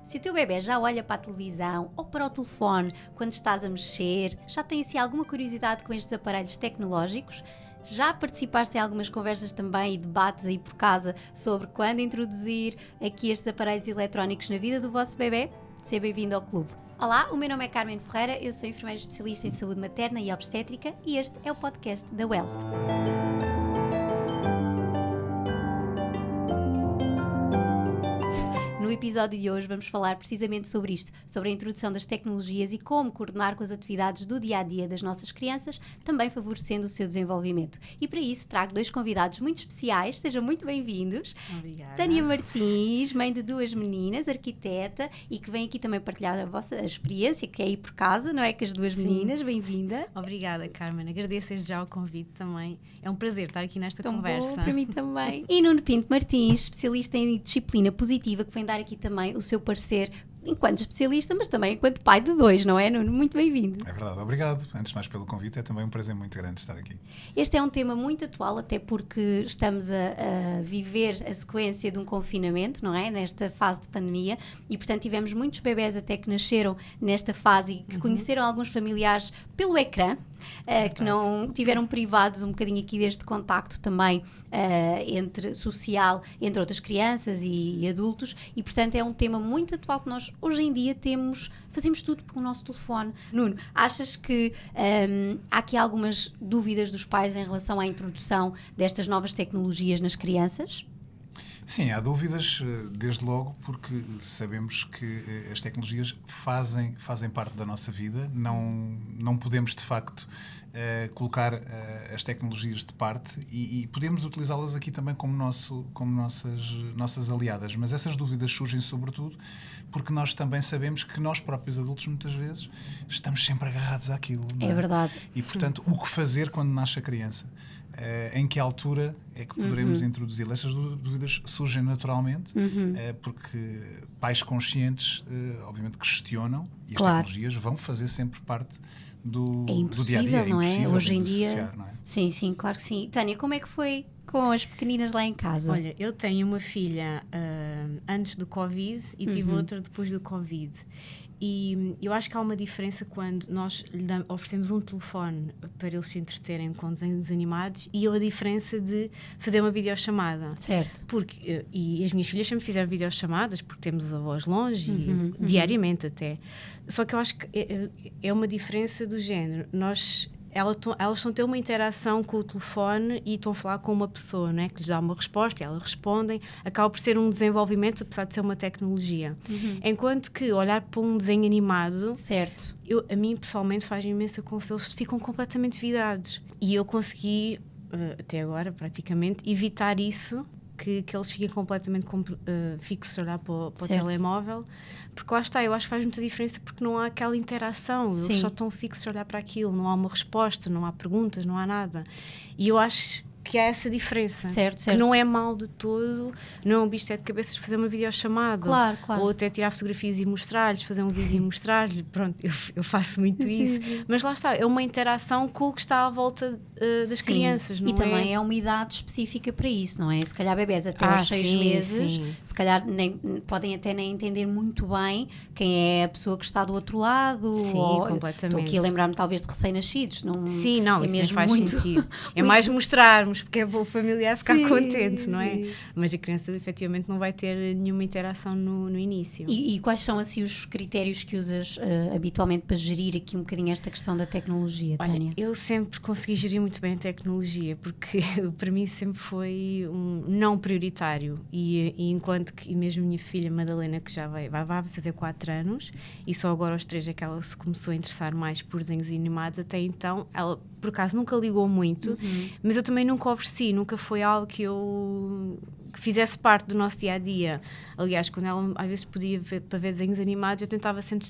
Se o teu bebê já olha para a televisão ou para o telefone quando estás a mexer, já tem assim alguma curiosidade com estes aparelhos tecnológicos? Já participaste em algumas conversas também e debates aí por casa sobre quando introduzir aqui estes aparelhos eletrónicos na vida do vosso bebê? Seja bem-vindo ao clube. Olá, o meu nome é Carmen Ferreira, eu sou enfermeira especialista em saúde materna e obstétrica e este é o podcast da Wells. No episódio de hoje vamos falar precisamente sobre isto, sobre a introdução das tecnologias e como coordenar com as atividades do dia-a-dia das nossas crianças, também favorecendo o seu desenvolvimento. E para isso trago dois convidados muito especiais, sejam muito bem-vindos. Obrigada. Tânia Martins, mãe de duas meninas, arquiteta, e que vem aqui também partilhar a vossa experiência, que é aí por casa, não é? Com as duas meninas, bem-vinda. Obrigada, Carmen, agradeço desde já o convite também. É um prazer estar aqui nesta Tão conversa. Bom, para mim também. E Nuno Pinto Martins, especialista em disciplina positiva, que vem dar aqui também o seu parecer enquanto especialista, mas também enquanto pai de dois, não é, Nuno? Muito bem-vindo. É verdade, obrigado. Antes de mais pelo convite, é também um prazer muito grande estar aqui. Este é um tema muito atual, até porque estamos a viver a sequência de um confinamento, não é? Nesta fase de pandemia, e portanto tivemos muitos bebés até que nasceram nesta fase e que conheceram alguns familiares pelo ecrã, que não tiveram privados um bocadinho aqui deste contacto também entre social, entre outras crianças e adultos, e portanto é um tema muito atual que nós hoje em dia fazemos tudo pelo nosso telefone. Nuno, achas que há aqui algumas dúvidas dos pais em relação à introdução destas novas tecnologias nas crianças? Sim, há dúvidas, desde logo, porque sabemos que as tecnologias fazem parte da nossa vida. Não podemos, de facto, colocar as tecnologias de parte e podemos utilizá-las aqui também como nossas aliadas. Mas essas dúvidas surgem, sobretudo, porque nós também sabemos que nós próprios adultos, muitas vezes, estamos sempre agarrados àquilo. Não é? É verdade. E, portanto, o que fazer quando nasce a criança? Em que altura é que poderemos introduzi-la? Estas dúvidas surgem naturalmente, porque pais conscientes, obviamente, questionam e as tecnologias vão fazer sempre parte do dia-a-dia. Não é? Hoje em dia, associar, não é? Sim, claro que sim. Tânia, como é que foi com as pequeninas lá em casa? Olha, eu tenho uma filha antes do Covid e tive outra depois do Covid. E eu acho que há uma diferença quando nós lhe oferecemos um telefone para eles se entreterem com desenhos animados e a diferença de fazer uma videochamada. Certo. Porque, e as minhas filhas sempre fizeram videochamadas porque temos os avós longe, e diariamente até. Só que eu acho que é uma diferença do género. Elas estão a ter uma interação com o telefone e estão a falar com uma pessoa, não é? Que lhes dá uma resposta e elas respondem. Acaba por ser um desenvolvimento, apesar de ser uma tecnologia. Enquanto que olhar para um desenho animado, certo. A mim pessoalmente faz imensa confusão. Eles ficam completamente vidrados. E eu consegui, até agora praticamente, evitar isso, que eles fiquem completamente fixos a olhar para o telemóvel, porque lá está, eu acho que faz muita diferença porque não há aquela interação, eles só estão fixos a olhar para aquilo, não há uma resposta, não há perguntas, não há nada. E eu acho que há essa diferença, certo. Que não é mal de todo, não é um bicho de sete cabeças fazer uma videochamada, claro. ou até tirar fotografias e mostrar-lhes, fazer um vídeo e mostrar-lhes, pronto, eu faço muito isso, mas lá está, é uma interação com o que está à volta das crianças, não é? E também é uma idade específica para isso, não é? Se calhar bebés até aos 6 meses, se calhar podem até nem entender muito bem quem é a pessoa que está do outro lado. Completamente. Estou aqui a lembrar-me talvez de recém-nascidos. Isso nem faz sentido. É muito... mais mostrarmos, porque é bom o familiar ficar contente, não é? Mas a criança efetivamente não vai ter nenhuma interação no início. E quais são assim os critérios que usas habitualmente para gerir aqui um bocadinho esta questão da tecnologia, Tânia? Olha, eu sempre consegui gerir muito bem a tecnologia, porque para mim sempre foi um não prioritário. E enquanto que, e mesmo a minha filha Madalena, que já vai fazer 4 anos, e só agora aos 3 é que ela se começou a interessar mais por desenhos animados, até então ela por acaso nunca ligou muito, mas eu também nunca ofereci, nunca foi algo que fizesse parte do nosso dia-a-dia. Aliás, quando ela às vezes podia para ver desenhos animados, eu tentava sempre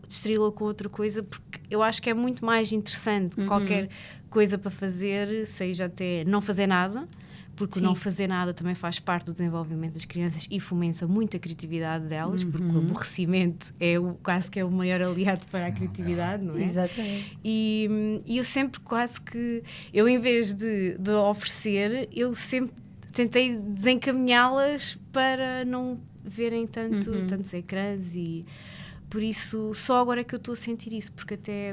distraí-la com outra coisa, porque eu acho que é muito mais interessante qualquer coisa para fazer, seja até não fazer nada, porque não fazer nada também faz parte do desenvolvimento das crianças e fomenta muito a criatividade delas, porque o aborrecimento quase que é o maior aliado para a criatividade, não é? Exatamente. E eu sempre quase que, em vez de oferecer, eu sempre tentei desencaminhá-las para não verem tantos ecrãs e... Por isso, só agora é que eu estou a sentir isso, porque até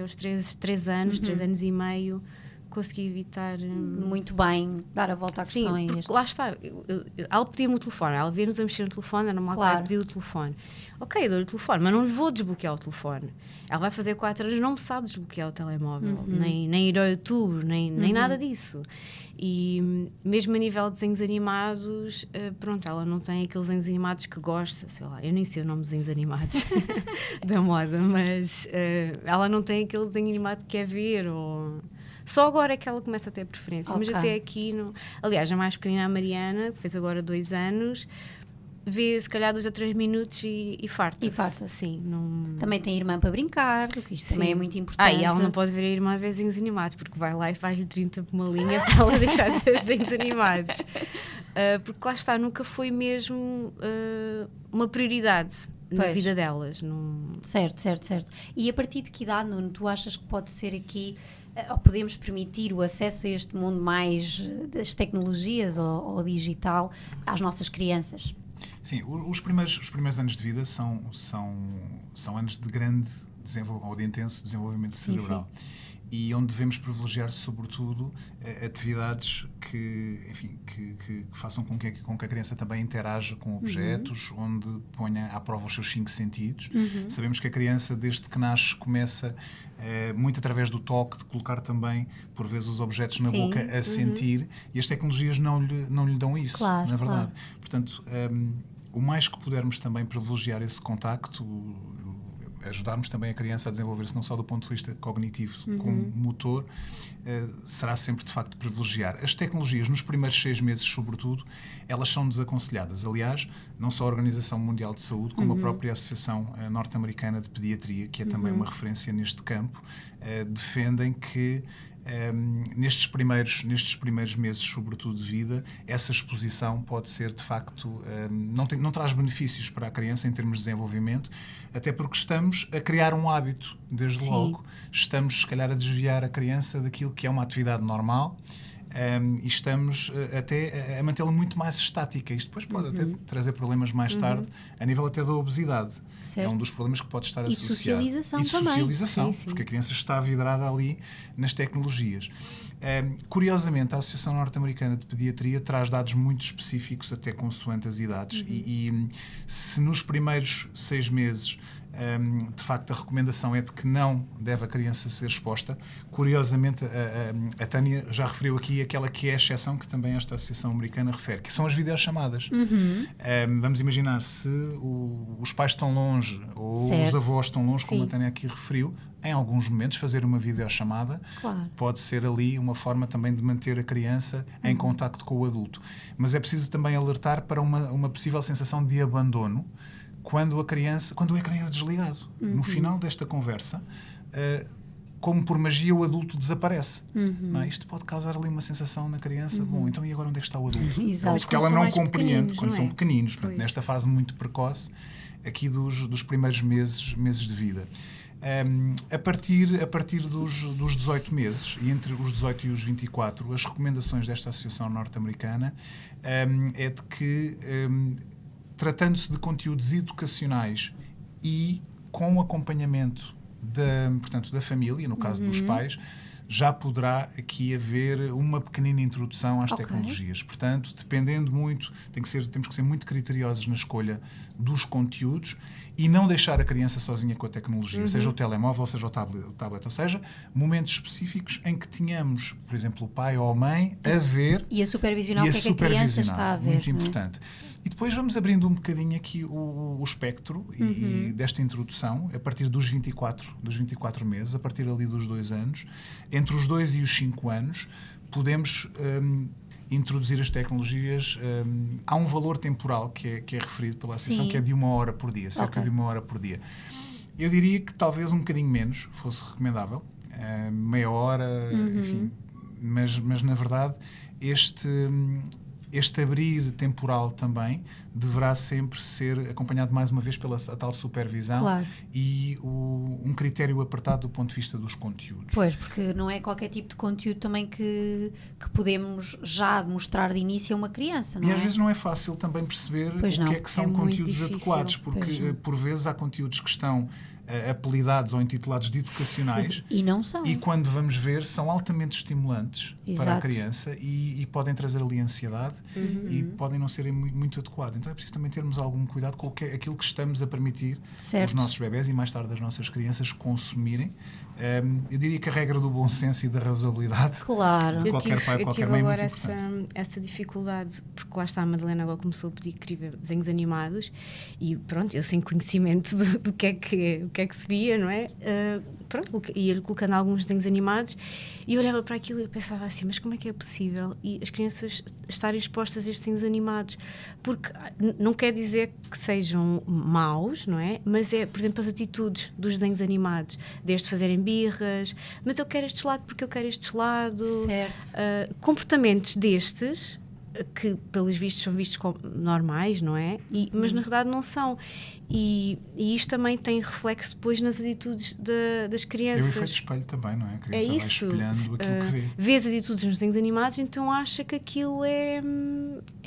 aos 3 anos, 3 anos e meio, consegui evitar... Muito bem, dar a volta à questão. Sim, porque lá está, ela pedia-me o telefone, ela via-nos a mexer no telefone, era normal que ela pedia o telefone. Ok, eu dou-lhe o telefone, mas não lhe vou desbloquear o telefone. Ela vai fazer 4 anos, não me sabe desbloquear o telemóvel, nem ir ao YouTube, nem nada disso. E mesmo a nível de desenhos animados, pronto, ela não tem aqueles desenhos animados que gosta, sei lá, eu nem sei o nome de desenhos animados da moda, mas ela não tem aquele desenho animado que quer ver, ou... Só agora é que ela começa a ter preferência, mas até aqui, aliás, a mais pequenina, a Mariana, que fez agora 2 anos, vê se calhar 2 a 3 minutos e farta-se. E farta-se. Sim, não... Também tem irmã para brincar, que isto também é muito importante. E ela não pode ver a irmã a ver desenhos animados, porque vai lá e faz-lhe 30 por uma linha para ela deixar de ver os desenhos animados. Porque lá está, nunca foi mesmo uma prioridade na vida delas. Certo. E a partir de que idade, Nuno, tu achas que pode ser aqui, ou podemos permitir o acesso a este mundo mais das tecnologias ou digital às nossas crianças? Sim, os primeiros anos de vida são anos de grande ou de intenso desenvolvimento cerebral. E onde devemos privilegiar, sobretudo, atividades que façam com que a criança também interaja com objetos, onde ponha à prova os seus 5 sentidos. Sabemos que a criança, desde que nasce, começa muito através do toque, de colocar também, por vezes, os objetos na boca a sentir, e as tecnologias não lhe dão isso, na verdade. Claro. Portanto, o mais que pudermos também privilegiar esse contacto, ajudarmos também a criança a desenvolver-se não só do ponto de vista cognitivo como motor, será sempre de facto privilegiar. As tecnologias nos primeiros 6 meses, sobretudo, elas são desaconselhadas. Aliás, não só a Organização Mundial de Saúde, como a própria Associação Norte-Americana de Pediatria, que é também uma referência neste campo, defendem que nestes primeiros meses, sobretudo de vida, essa exposição pode ser, de facto, não traz benefícios para a criança em termos de desenvolvimento, até porque estamos a criar um hábito, desde logo. Estamos, se calhar, a desviar a criança daquilo que é uma atividade normal, e estamos até a mantê-la muito mais estática. Isto depois pode até trazer problemas mais tarde, a nível até da obesidade. Certo. É um dos problemas que pode estar associado. Socialização também. Socialização, porque a criança está vidrada ali nas tecnologias. Curiosamente, a Associação Norte-Americana de Pediatria traz dados muito específicos, até consoante as idades, e se nos primeiros 6 meses de facto a recomendação é de que não deve a criança ser exposta. Curiosamente, a Tânia já referiu aqui aquela que é a exceção que também esta Associação Americana refere, que são as videochamadas. Vamos imaginar, se os pais estão longe ou os avós estão longe, como a Tânia aqui referiu, em alguns momentos fazer uma videochamada pode ser ali uma forma também de manter a criança em contacto com o adulto. Mas é preciso também alertar para uma possível sensação de abandono quando é criança desligado. No final desta conversa, como por magia, o adulto desaparece. Não é? Isto pode causar ali uma sensação na criança, bom, então e agora onde é que está o adulto? Porque ela não compreende quando são pequeninos, portanto, nesta fase muito precoce, aqui dos primeiros meses de vida. A partir dos 18 meses, e entre os 18 e os 24, as recomendações desta Associação Norte-Americana é de que, tratando-se de conteúdos educacionais e com acompanhamento da família, no caso dos pais, já poderá aqui haver uma pequenina introdução às tecnologias. Portanto, dependendo muito, temos que ser muito criteriosos na escolha dos conteúdos e não deixar a criança sozinha com a tecnologia, seja o telemóvel, seja o tablet, ou seja, momentos específicos em que tenhamos, por exemplo, o pai ou a mãe a ver e a supervisionar o que é que a criança está a ver. Muito importante. E depois vamos abrindo um bocadinho aqui o espectro e desta introdução, a partir dos 24 meses, a partir ali dos 2 anos, entre os 2 e os 5 anos, podemos introduzir as tecnologias. Há um valor temporal que é referido pela Associação, que é de 1 hora por dia, cerca de 1 hora por dia. Eu diria que talvez um bocadinho menos fosse recomendável, meia hora, enfim, mas na verdade este abrir temporal também deverá sempre ser acompanhado mais uma vez pela a tal supervisão Claro. e um critério apertado do ponto de vista dos conteúdos. Pois, porque não é qualquer tipo de conteúdo também que podemos já mostrar de início a uma criança, não E é? às vezes não é fácil também perceber Pois o não. que é que são É muito conteúdos difícil. adequados, Pois porque não. por vezes há conteúdos que estão apelidados ou intitulados de educacionais E não são. e quando vamos ver são altamente estimulantes para a Exato. criança e podem trazer ali ansiedade e podem não serem muito adequados. Então é preciso também termos algum cuidado com aquilo que estamos a permitir Certo. os nossos bebés e mais tarde as nossas crianças consumirem. Eu diria que a regra do bom senso e da razoabilidade Claro. de qualquer pai, eu qualquer tive mãe é agora muito importante. essa dificuldade, porque lá está, a Madalena agora começou a pedir que queria ver desenhos animados e pronto, eu sem conhecimento do que é que se via, não é? Pronto, ia-lhe colocando alguns desenhos animados e eu olhava para aquilo e eu pensava assim, mas como é que é possível e as crianças estarem expostas a estes desenhos animados? Porque não quer dizer que sejam maus, não é? Mas é, por exemplo, as atitudes dos desenhos animados, desde fazerem birras, mas eu quero este lado porque eu quero este lado. Certo. Comportamentos destes que pelos vistos são vistos como normais, não é? Mas na verdade não são. E isto também tem reflexo depois nas atitudes das É o crianças. efeito espelho também, não é? A É criança vai isso. espelhando aquilo que vê. Vê as atitudes nos desenhos animados, então acha que aquilo é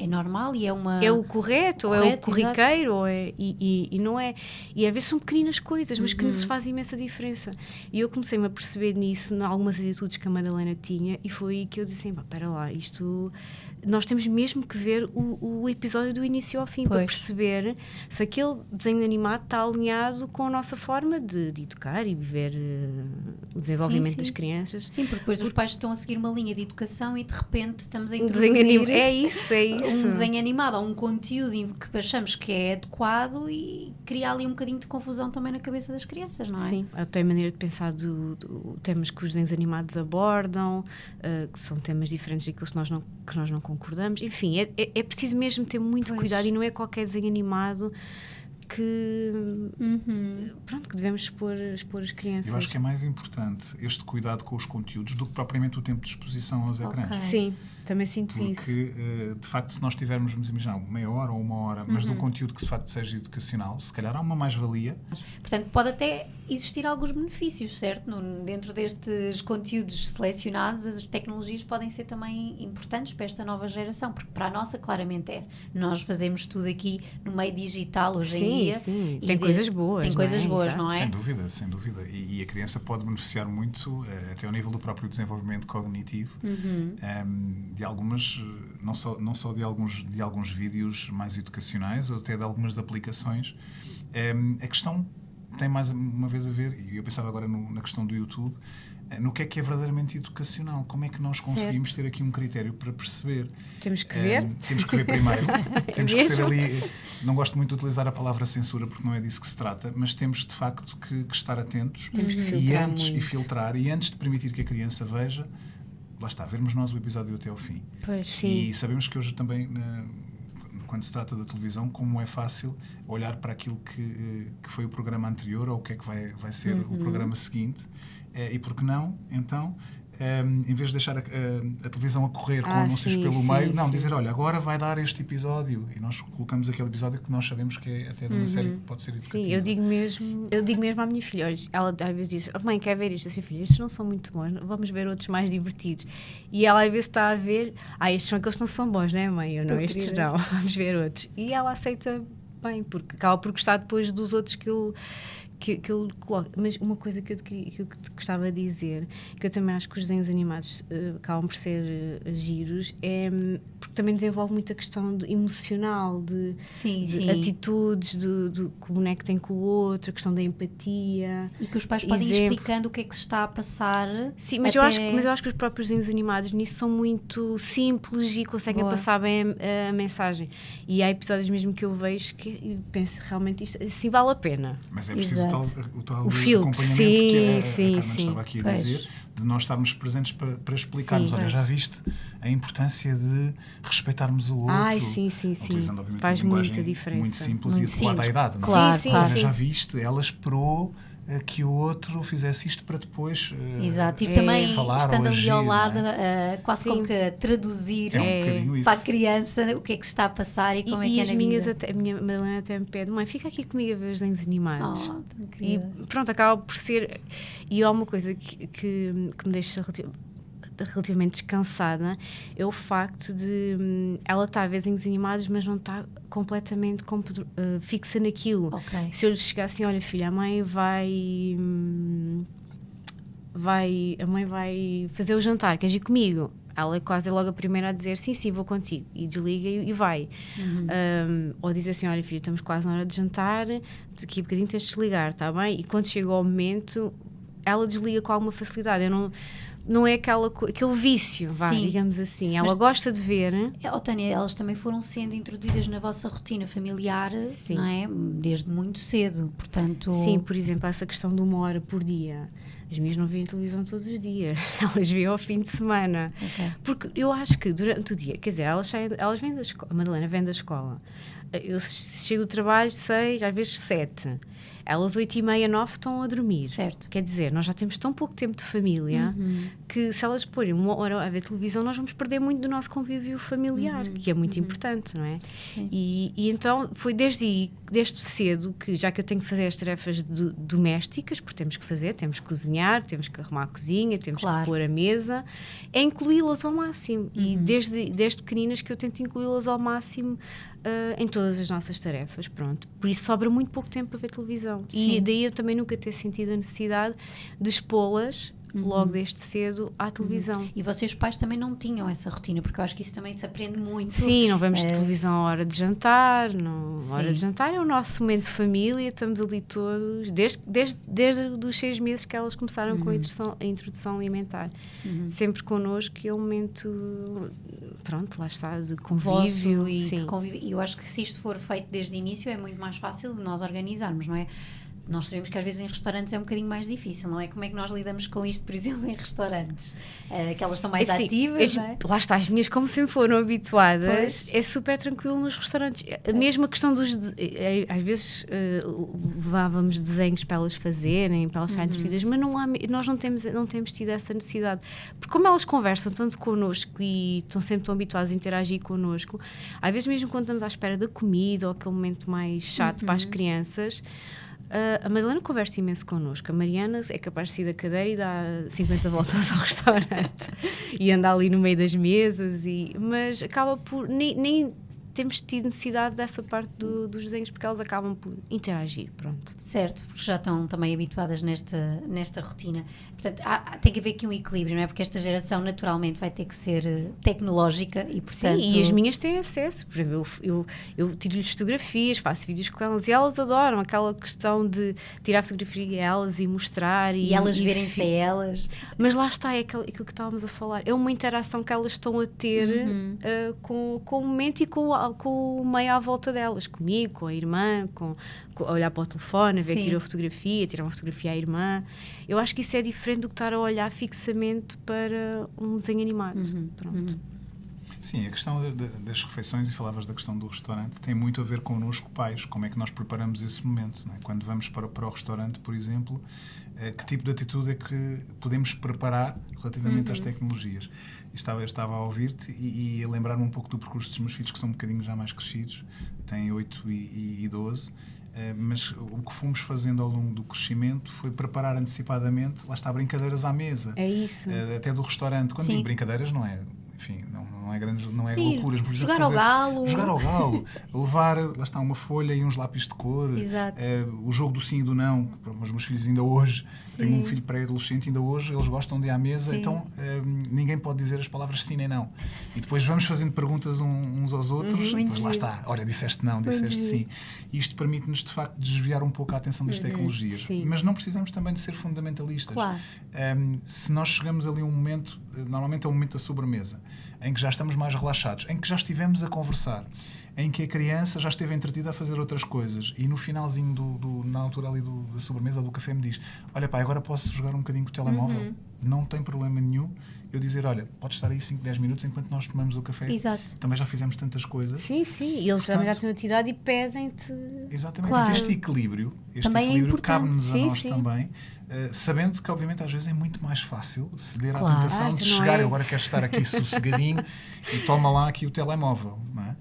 normal e é uma... o correto, ou é o Correto, corriqueiro, ou e não é. E às vezes são pequenas coisas, mas que nos fazem imensa diferença. E eu comecei-me a perceber nisso, em algumas atitudes que a Madalena tinha, e foi aí que eu disse assim, espera lá, isto... Nós temos mesmo que ver o episódio do início ao fim, para perceber se aquele desenho animado está alinhado com a nossa forma de educar e viver o desenvolvimento das crianças. Sim, porque depois os pais estão a seguir uma linha de educação e de repente estamos a Um introduzir desenho é isso. um desenho animado ou um conteúdo que achamos que é adequado e cria ali um bocadinho de confusão também na cabeça das crianças, não é? Sim, até a maneira de pensar do temas que os desenhos animados abordam, que são temas diferentes daqueles que nós não concordamos. Enfim, é preciso mesmo ter muito cuidado e não é qualquer desenho animado que, pronto, que devemos expor as crianças. Eu acho que é mais importante este cuidado com os conteúdos do que propriamente o tempo de exposição aos ecrãs. Sim, também sinto isso. Porque, de facto, se nós tivermos, vamos imaginar, meia hora ou uma hora, mas de um conteúdo que de facto seja educacional, se calhar há uma mais-valia. Portanto, pode até existir alguns benefícios, certo? Dentro destes conteúdos selecionados, as tecnologias podem ser também importantes para esta nova geração, porque para a nossa, claramente é. Nós fazemos tudo aqui no meio digital hoje em dia. Sim, tem coisas boas. Tem coisas boas, não é? Sem dúvida, sem dúvida. E a criança pode beneficiar muito, até ao nível do próprio desenvolvimento cognitivo, de algumas, não só de alguns vídeos mais educacionais, ou até de algumas aplicações. A questão tem mais uma vez a ver, e eu pensava agora na questão do YouTube, no que é verdadeiramente educacional. Como é que nós conseguimos ter aqui um critério para perceber? Temos que ver. Temos que ver primeiro. Temos que ser ali... Não gosto muito de utilizar a palavra censura, porque não é disso que se trata, mas temos de facto que estar atentos e filtrar. E antes de permitir que a criança veja, lá está, vermos nós o episódio até ao fim. Pois, sim. E sabemos que hoje também... quando se trata da televisão, como é fácil olhar para aquilo que foi o programa anterior ou o que é que vai ser o programa seguinte, e por que não, então, em vez de deixar a televisão a correr com anúncios pelo meio, dizer, olha, agora vai dar este episódio, e nós colocamos aquele episódio que nós sabemos que é até de uma série que pode ser educativa. Sim, eu digo mesmo à minha filha, ela às vezes diz, mãe, quer ver isto? Assim, filha, estes não são muito bons, vamos ver outros mais divertidos. E ela às vezes está a ver, estes são aqueles que não são bons, não é, mãe? Eu não, estes não, vamos ver outros. E ela aceita bem, porque acaba por gostar depois dos outros que eu coloco. Mas uma coisa que eu gostava de dizer, que eu também acho que os desenhos animados acabam por ser giros, é porque também desenvolve muita questão emocional, de atitudes, do que o boneco tem com o outro, a questão da empatia. E que os pais podem ir explicando o que é que se está a passar. Sim, mas eu acho que os próprios desenhos animados nisso são muito simples e conseguem passar bem a mensagem. E há episódios mesmo que eu vejo que penso, realmente isto assim vale a pena. Mas é preciso o tal filtro, acompanhamento que a Carmen estava aqui a dizer, de nós estarmos presentes para explicarmos, olha, já viste a importância de respeitarmos o outro, sim. utilizando obviamente faz uma muita linguagem diferença. muito simples e adequada à idade. Claro, já viste, ela esperou que o outro fizesse isto para depois Exato, e também falar estando ou ali agir, ao não lado, é? quase Sim. como que a traduzir bocadinho isso. para a criança o que é que se está a passar e como é que é as na minhas vida. a minha Madalena até me pede, mãe, fica aqui comigo a ver os desenhos animados. Oh, tão E querida. pronto, acaba por ser. E há uma coisa que me deixa relativamente descansada, é o facto de ela está a ver desenhos animados, mas não está completamente fixa naquilo. Ok. Se eu lhe chegar assim, olha filha, a mãe vai fazer o jantar, queres ir comigo? Ela é quase logo a primeira a dizer sim, vou contigo, e desliga e vai. Ou diz assim, olha filha, estamos quase na hora de jantar, daqui a bocadinho tens de desligar, está bem? E quando chega ao momento, ela desliga com alguma facilidade. Eu não é aquele vício, Sim. digamos assim. Ela gosta de ver. Tânia, elas também foram sendo introduzidas na vossa rotina familiar, Sim. não é? Desde muito cedo, portanto... Sim, por exemplo, essa questão de 1 hora por dia. As minhas não veem televisão todos os dias, elas veem ao fim de semana. Ok. Porque eu acho que durante o dia, quer dizer, elas vêm da escola, a Madalena vem da escola, eu chego do trabalho 6, às vezes 7, elas 8h30, 9 estão a dormir. Certo. Quer dizer, nós já temos tão pouco tempo de família que se elas porem 1 hora a ver televisão, nós vamos perder muito do nosso convívio familiar, que é muito importante, não é? Sim. E então foi desde cedo que, já que eu tenho que fazer as tarefas domésticas, porque temos que cozinhar, temos que arrumar a cozinha, temos Claro. que pôr a mesa, é incluí-las ao máximo. E desde pequeninas que eu tento incluí-las ao máximo em todas as nossas tarefas, pronto. Por isso sobra muito pouco tempo para ver televisão. Sim. E daí eu também nunca ter sentido a necessidade de expô-las logo desde cedo à televisão. E vocês pais também não tinham essa rotina, porque eu acho que isso também se aprende muito. Sim, não vemos televisão à hora de jantar, não. Sim. A hora de jantar é o nosso momento de família, estamos ali todos, desde os 6 meses que elas começaram com a introdução alimentar. Sempre connosco, e é um momento, pronto, lá está, de convívio. Vosso e sim. que convive. E eu acho que se isto for feito desde o início é muito mais fácil de nós organizarmos, não é? Nós sabemos que às vezes em restaurantes é um bocadinho mais difícil, não é? Como é que nós lidamos com isto, por exemplo, em restaurantes? Que elas estão mais ativas, não é? Lá está, as minhas, como sempre foram habituadas, Pois. é super tranquilo nos restaurantes. Mesmo a questão dos... às vezes levávamos desenhos para elas fazerem, para elas estarem divertidas, mas nós não temos tido essa necessidade. Porque como elas conversam tanto connosco e estão sempre tão habituadas a interagir connosco, às vezes mesmo quando estamos à espera da comida ou aquele momento mais chato para as crianças... a Madalena conversa imenso connosco. A Mariana é capaz de sair da cadeira e dar 50 voltas ao restaurante e anda ali no meio das mesas, mas acaba por... Nem temos tido necessidade dessa parte dos desenhos, porque elas acabam por interagir, pronto. Certo, porque já estão também habituadas nesta rotina. Portanto, tem que haver aqui um equilíbrio, não é? Porque esta geração naturalmente vai ter que ser tecnológica e, portanto... Sim, e as minhas têm acesso. Por exemplo, eu tiro-lhes fotografias, faço vídeos com elas, e elas adoram aquela questão de tirar fotografia a elas e mostrar. E elas verem-se a elas. Mas lá está, é aquilo que estávamos a falar. É uma interação que elas estão a ter com o momento e com o meio à volta delas, comigo, com a irmã, com olhar para o telefone, ver que tirou fotografia, tirar uma fotografia à irmã. Eu acho que isso é diferente do que estar a olhar fixamente para um desenho animado. Pronto. Sim, a questão das refeições, e falavas da questão do restaurante, tem muito a ver connosco, pais, como é que nós preparamos esse momento, não é? Quando vamos para o restaurante, por exemplo, que tipo de atitude é que podemos preparar relativamente às tecnologias? Eu estava a ouvir-te e a lembrar-me um pouco do percurso dos meus filhos, que são um bocadinho já mais crescidos, têm 8 e 12, mas o que fomos fazendo ao longo do crescimento foi preparar antecipadamente, lá está, brincadeiras à mesa. É isso. Até do restaurante. Quando digo brincadeiras, não é... Enfim, não é grandes, não é Sim, loucuras. Por exemplo, jogar ao galo. Jogar ao galo. Levar, lá está, uma folha e uns lápis de cor. Exato. O jogo do sim e do não. Os meus filhos ainda hoje, tenho um filho pré-adolescente, ainda hoje, eles gostam de ir à mesa, então ninguém pode dizer as palavras sim nem não. E depois vamos fazendo perguntas uns aos outros, depois lá está, olha, disseste não, disseste sim. Isto permite-nos, de facto, desviar um pouco a atenção das tecnologias. Sim. Mas não precisamos também de ser fundamentalistas. Claro. Se nós chegamos ali a um momento, normalmente é o momento da sobremesa, em que já estamos mais relaxados, em que já estivemos a conversar, em que a criança já esteve entretida a fazer outras coisas, e no finalzinho na altura ali da sobremesa ou do café me diz, olha pá, agora posso jogar um bocadinho com o telemóvel? Não tem problema nenhum, eu dizer, olha, podes estar aí 5, 10 minutos enquanto nós tomamos o café. Exato. Também já fizemos tantas coisas. Sim, e eles também já têm atividade e pedem-te. Exatamente. Claro. Este equilíbrio Também é importante. cabe-nos a nós Sim. também, sabendo que, obviamente, às vezes é muito mais fácil ceder à Claro. tentação de Não chegar, é? eu agora quero estar aqui sossegadinho e toma lá aqui o telemóvel, não é?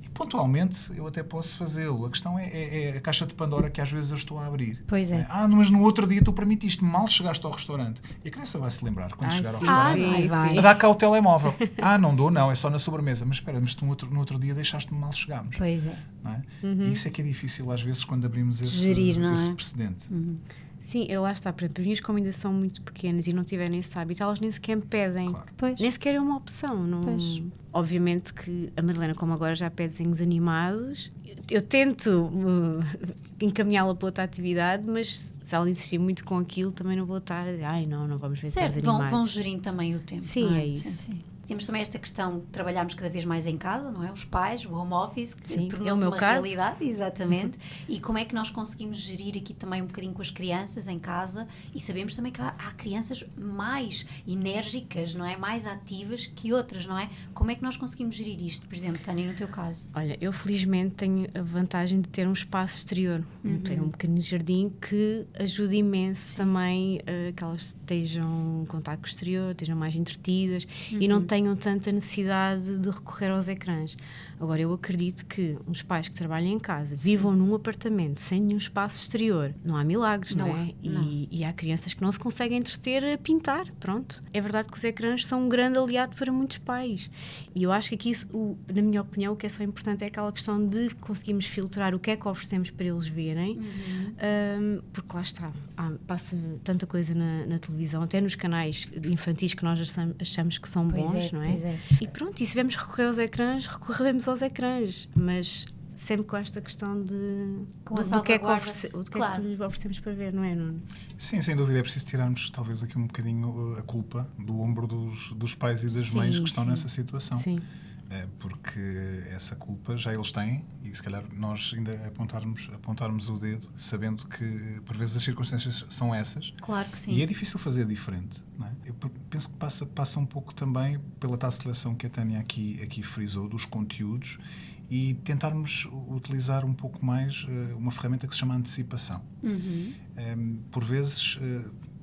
E pontualmente eu até posso fazê-lo. A questão é a caixa de Pandora que às vezes eu estou a abrir. Pois é. Mas no outro dia tu permitiste, mal chegaste ao restaurante. E a criança vai se lembrar, quando chegar ao restaurante, vai. dá cá o telemóvel. Não dou, não, é só na sobremesa. Mas espera, mas tu no outro dia deixaste-me mal chegarmos. Pois é. Não é? E isso é que é difícil às vezes quando abrimos Gerir, não é? esse precedente. Sim, lá está. Por exemplo, as minhas como ainda são muito pequenas e não tiverem esse hábito, elas nem sequer me pedem. Claro. Pois. Nem sequer é uma opção. Não... Pois. Obviamente que a Madalena, como agora já pede desenhos animados, eu tento encaminhá-la para outra atividade, mas se ela insistir muito com aquilo, também não vou estar a dizer, não vamos ver Certo, desenhos animados. vão gerindo também o tempo. Sim, não é isso. Sim. Temos também esta questão de trabalharmos cada vez mais em casa, não é? Os pais, o home office, que Sim, tornou-se é o meu uma caso. realidade, exatamente. E como é que nós conseguimos gerir aqui também um bocadinho com as crianças em casa, e sabemos também que há crianças mais enérgicas, não é? Mais ativas que outras, não é? Como é que nós conseguimos gerir isto, por exemplo, Tânia, no teu caso? Olha, eu felizmente tenho a vantagem de ter um espaço exterior. Tenho um pequeno jardim que ajuda imenso também que elas estejam em contacto exterior, estejam mais entretidas e não tenham tanta necessidade de recorrer aos ecrãs. Agora, eu acredito que uns pais que trabalham em casa, vivam num apartamento sem nenhum espaço exterior, não há milagres, não é? E há crianças que não se conseguem entreter a pintar, pronto. É verdade que os ecrãs são um grande aliado para muitos pais. E eu acho que aqui, na minha opinião, o que é só importante é aquela questão de conseguirmos filtrar o que é que oferecemos para eles verem, porque lá está, passa tanta coisa na televisão, até nos canais infantis que nós achamos que são bons, não é? Pois é. E pronto, e se devemos recorrer aos ecrãs, recorremos aos ecrãs, mas sempre com esta questão do que é que, Claro. lhes oferecemos para ver, não é, Nuno? Sim, sem dúvida, é preciso tirarmos talvez aqui um bocadinho a culpa do ombro dos pais e das mães que estão nessa situação. Sim. Porque essa culpa já eles têm e se calhar nós ainda apontarmos o dedo sabendo que por vezes as circunstâncias são essas. Claro que sim. E é difícil fazer diferente, não é? Eu penso que passa um pouco também pela tal seleção que a Tânia aqui frisou dos conteúdos e tentarmos utilizar um pouco mais uma ferramenta que se chama antecipação. Por vezes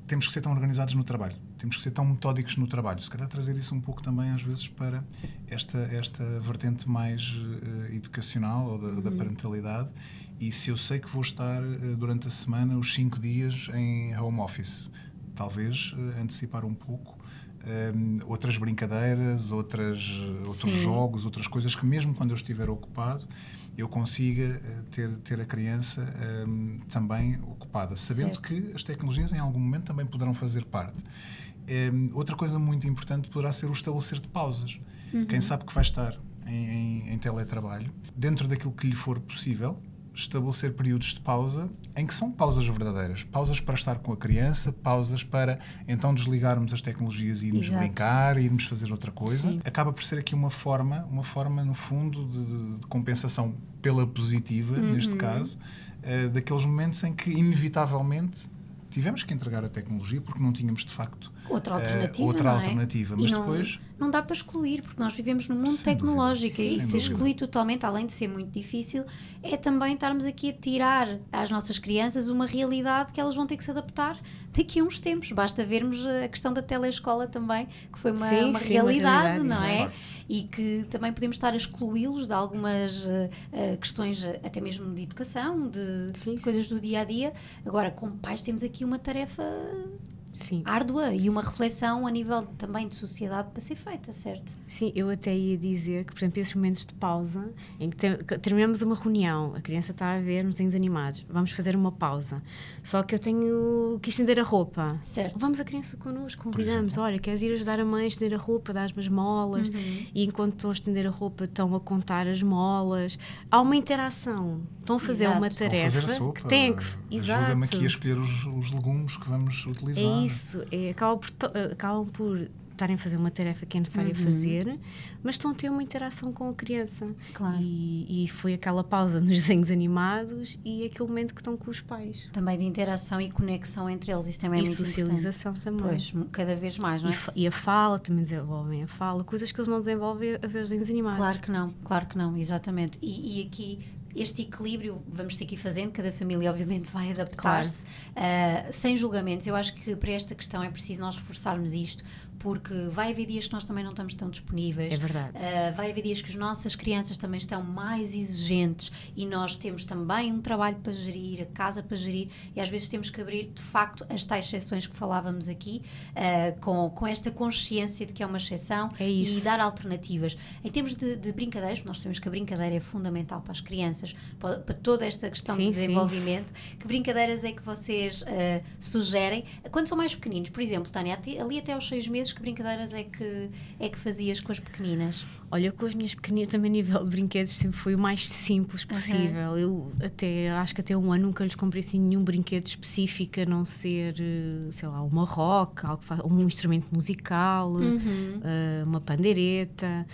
temos que ser tão organizados no trabalho, temos que ser tão metódicos no trabalho, se calhar trazer isso um pouco também às vezes para esta vertente mais educacional ou da parentalidade. E se eu sei que vou estar durante a semana os 5 dias em home office, talvez antecipar um pouco outras brincadeiras, outros jogos, outras coisas que mesmo quando eu estiver ocupado eu consiga ter a criança também ocupada, sabendo que as tecnologias em algum momento também poderão fazer parte. Outra coisa muito importante poderá ser o estabelecer de pausas. Quem sabe que vai estar em teletrabalho, dentro daquilo que lhe for possível, estabelecer períodos de pausa em que são pausas verdadeiras, pausas para estar com a criança, pausas para então desligarmos as tecnologias e irmos brincar, irmos fazer outra coisa. Sim. Acaba por ser aqui uma forma no fundo de compensação pela positiva, neste caso, daqueles momentos em que inevitavelmente tivemos que entregar a tecnologia porque não tínhamos de facto outra alternativa, mas e depois não dá para excluir, porque nós vivemos num mundo Sem tecnológico dúvida. e Sem se dúvida. excluir totalmente, além de ser muito difícil, é também estarmos aqui a tirar às nossas crianças uma realidade que elas vão ter que se adaptar daqui a uns tempos. Basta vermos a questão da teleescola também, que foi uma realidade, não é? E que também podemos estar a excluí-los de algumas questões até mesmo de educação, de coisas do dia-a-dia. Agora, como pais, temos aqui uma tarefa árdua e uma reflexão a nível também de sociedade para ser feita, certo? Sim, eu até ia dizer que, por exemplo, esses momentos de pausa, em que terminamos uma reunião, a criança está a ver nos desenhos animados, vamos fazer uma pausa, só que eu tenho que estender a roupa. Certo. Vamos a criança connosco, convidamos, olha, queres ir ajudar a mãe a estender a roupa, dás-me as molas, e enquanto estão a estender a roupa, estão a contar as molas. Há uma interação, estão a fazer uma tarefa fazer a sopa, que tem que... Ajuda-me aqui a escolher os legumes que vamos utilizar. É isso, acabam por estarem a fazer uma tarefa que é necessária fazer, mas estão a ter uma interação com a criança. Claro. E foi aquela pausa nos desenhos animados e aquele momento que estão com os pais. Também de interação e conexão entre eles, isso também é muito socialização importante. também. Pois, cada vez mais, não é? E a fala, também desenvolvem a fala, coisas que eles não desenvolvem a ver os desenhos animados. Claro que não, exatamente. E aqui, este equilíbrio vamos ter que ir fazendo, cada família obviamente vai adaptar-se, sem julgamentos. Eu acho que para esta questão é preciso nós reforçarmos isto, porque vai haver dias que nós também não estamos tão disponíveis. É verdade. Vai haver dias que as nossas crianças também estão mais exigentes e nós temos também um trabalho para gerir, a casa para gerir, e às vezes temos que abrir, de facto, as tais exceções que falávamos aqui, com esta consciência de que é uma exceção e dar alternativas. Em termos de brincadeiras, nós sabemos que a brincadeira é fundamental para as crianças, para toda esta questão de desenvolvimento. Que brincadeiras é que vocês sugerem? Quando são mais pequeninos, por exemplo, Tânia, ali até aos 6 meses, que brincadeiras é que fazias com as pequeninas? Olha, com as minhas pequeninas também, a nível de brinquedos, sempre foi o mais simples possível. Eu acho que até 1 ano nunca lhes comprei assim nenhum brinquedo específico, a não ser, sei lá, uma roca, um instrumento musical, uma pandeireta,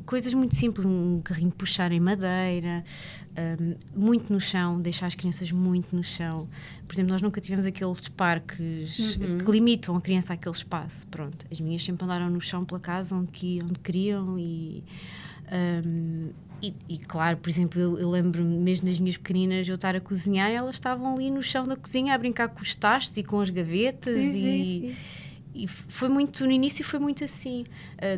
coisas muito simples, um carrinho de puxar em madeira, muito no chão, deixar as crianças muito no chão. Por exemplo, nós nunca tivemos aqueles parques que limitam a criança àquele espaço. Pronto, as minhas sempre andaram no chão pela casa onde queriam e claro, por exemplo, eu lembro-me mesmo das minhas pequeninas eu estar a cozinhar e elas estavam ali no chão da cozinha a brincar com os tachos e com as gavetas. Sim. E foi muito, no início foi muito assim.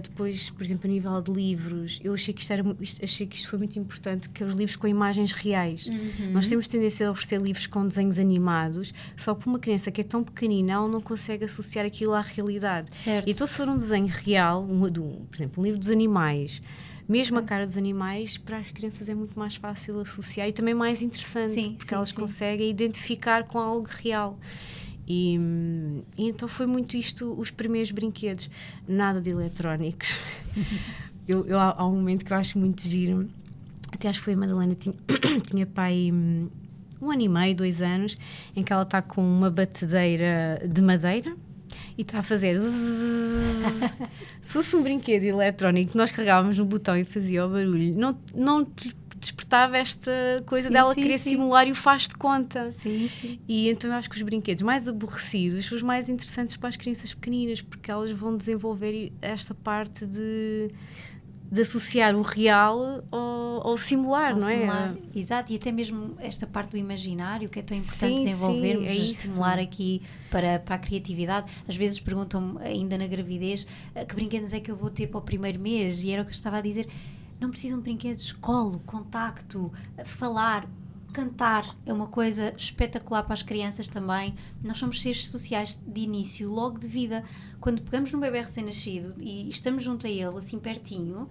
Depois, por exemplo, a nível de livros, eu achei que isto foi muito importante, que é os livros com imagens reais. Nós temos tendência a oferecer livros com desenhos animados, só que para uma criança que é tão pequenina, ela não consegue associar aquilo à realidade. Certo. Então, se for um desenho real, por exemplo, um livro dos animais, mesmo a cara dos animais, para as crianças é muito mais fácil associar e também mais interessante, porque elas conseguem identificar com algo real. E então foi muito isto, os primeiros brinquedos, nada de eletrónicos. Há um momento que eu acho muito giro, até acho que foi a Madalena, tinha pai 1 ano e meio, 2 anos, em que ela está com uma batedeira de madeira e está a fazer se fosse um brinquedo eletrónico, nós carregávamos no botão e fazia o barulho, não despertava esta coisa dela querer simular e o faz de conta. E então eu acho que os brinquedos mais aborrecidos são os mais interessantes para as crianças pequeninas, porque elas vão desenvolver esta parte de associar o real ao simular, não é? Exato, e até mesmo esta parte do imaginário que é tão importante desenvolvermos, estimular aqui para a criatividade. Às vezes perguntam-me, ainda na gravidez, que brinquedos é que eu vou ter para o primeiro mês, e era o que eu estava a dizer. Não precisam de brinquedos, colo, contacto, falar, cantar é uma coisa espetacular para as crianças também. Nós somos seres sociais de início, logo de vida. Quando pegamos num bebê recém-nascido e estamos junto a ele, assim pertinho,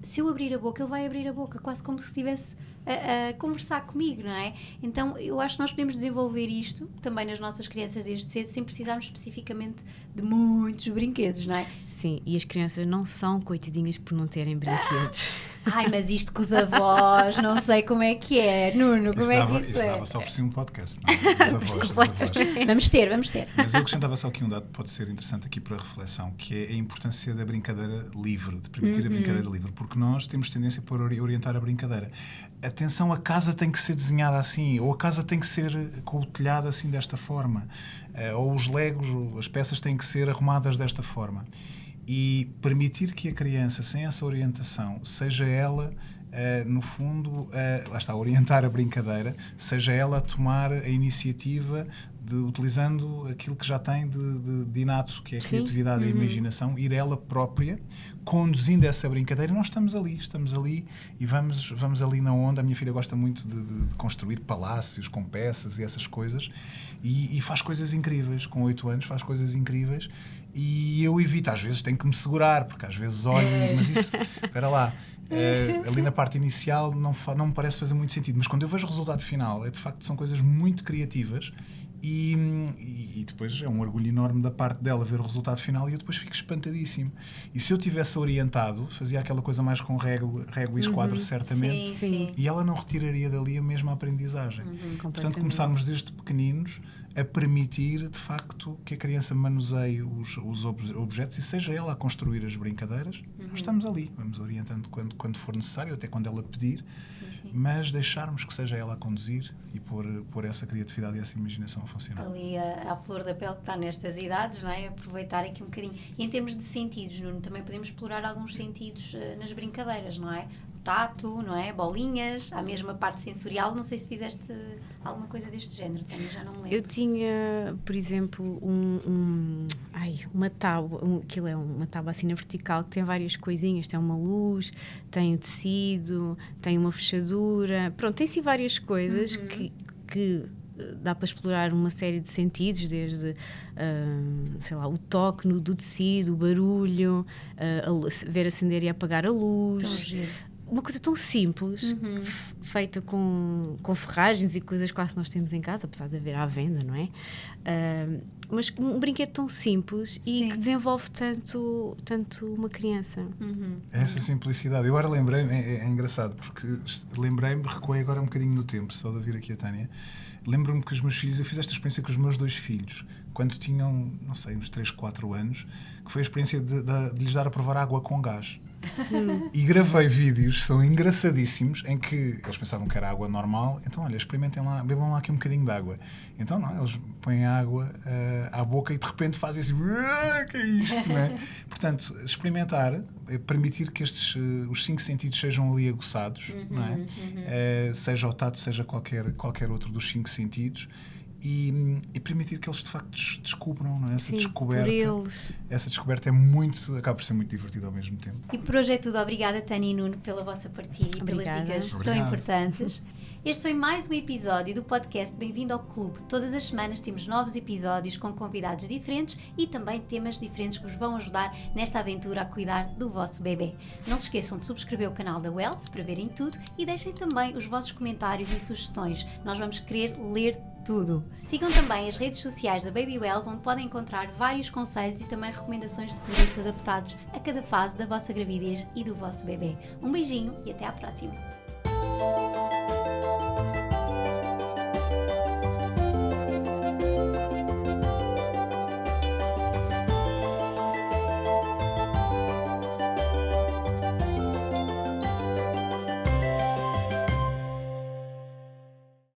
se eu abrir a boca, ele vai abrir a boca, quase como se estivesse a conversar comigo, não é? Então eu acho que nós podemos desenvolver isto também nas nossas crianças desde cedo, sem precisarmos especificamente de muitos brinquedos, não é? Sim, e as crianças não são coitadinhas por não terem brinquedos. Ai, mas isto com os avós, não sei como é que é. Nuno, como é que isso é? Isso dava só por si um podcast, não é? Os avós. Vamos ter. Mas eu acrescentava só aqui um dado que pode ser interessante aqui para a reflexão, que é a importância da brincadeira livre, de permitir a brincadeira livre, porque nós temos tendência para orientar a brincadeira. Atenção, a casa tem que ser desenhada assim, ou a casa tem que ser com o telhado assim desta forma, ou os legos, as peças têm que ser arrumadas desta forma. E permitir que a criança, sem essa orientação, seja ela, no fundo, lá está, orientar a brincadeira, seja ela a tomar a iniciativa de, utilizando aquilo que já tem de inato, que é a criatividade e a imaginação, ir ela própria, conduzindo essa brincadeira. E nós estamos ali e vamos ali na onda. A minha filha gosta muito de construir palácios com peças e essas coisas, e faz coisas incríveis, com 8 anos faz coisas incríveis, e eu evito, às vezes tenho que me segurar, porque às vezes olho, mas isso, espera lá, ali na parte inicial não me parece fazer muito sentido, mas quando eu vejo o resultado final, de facto são coisas muito criativas E depois é um orgulho enorme da parte dela ver o resultado final e eu depois fico espantadíssimo. E se eu tivesse orientado, fazia aquela coisa mais com régua e esquadro, certamente, Sim. e ela não retiraria dali a mesma aprendizagem. Portanto, começarmos desde pequeninos a permitir, de facto, que a criança manuseie os objetos e seja ela a construir as brincadeiras. Nós estamos ali, vamos orientando quando for necessário, até quando ela pedir, mas deixarmos que seja ela a conduzir e pôr essa criatividade e essa imaginação a funcionar. Ali a flor da pele que está nestas idades, não é? Aproveitar aqui um bocadinho. E em termos de sentidos, Nuno, também podemos explorar alguns sentidos nas brincadeiras, não é? Tato, não é? Bolinhas, a mesma parte sensorial. Não sei se fizeste alguma coisa deste género, também já não me lembro. Eu tinha, por exemplo, uma tábua, aquilo é uma tábua assim na vertical que tem várias coisinhas, tem uma luz, tem um tecido, tem uma fechadura, pronto, tem sim várias coisas que dá para explorar uma série de sentidos, desde sei lá, o toque do tecido, o barulho, ver acender e apagar a luz. Tão giro. Uma coisa tão simples, feita com ferragens e coisas quase que nós temos em casa, apesar de haver à venda, não é? Mas um brinquedo tão simples e que desenvolve tanto uma criança. Essa simplicidade. Eu agora lembrei-me, é engraçado, porque recuei agora um bocadinho no tempo, só de ouvir aqui a Tânia. Lembro-me que os meus filhos, eu fiz esta experiência com os meus 2 filhos, quando tinham, não sei, uns 3, 4 anos, que foi a experiência de lhes dar a provar água com gás. E gravei vídeos, são engraçadíssimos, em que eles pensavam que era água normal, então olha, experimentem lá, bebam lá aqui um bocadinho de água. Então não, eles põem a água à boca e de repente fazem assim, que é isto, não é? Portanto, experimentar, permitir que os 5 sentidos sejam ali aguçados, não é? Seja o tato, seja qualquer outro dos 5 sentidos. E permitir que eles de facto descubram, não é? Essa descoberta acaba por ser muito divertida ao mesmo tempo. E por hoje é tudo. Obrigada, Tânia e Nuno, pela vossa partilha e pelas dicas tão importantes. Este foi mais um episódio do podcast Bem-vindo ao Clube. Todas as semanas temos novos episódios com convidados diferentes e também temas diferentes que vos vão ajudar nesta aventura a cuidar do vosso bebê. Não se esqueçam de subscrever o canal da Wells para verem tudo e deixem também os vossos comentários e sugestões. Nós vamos querer ler tudo. Sigam também as redes sociais da Baby Wells, onde podem encontrar vários conselhos e também recomendações de produtos adaptados a cada fase da vossa gravidez e do vosso bebê. Um beijinho e até à próxima!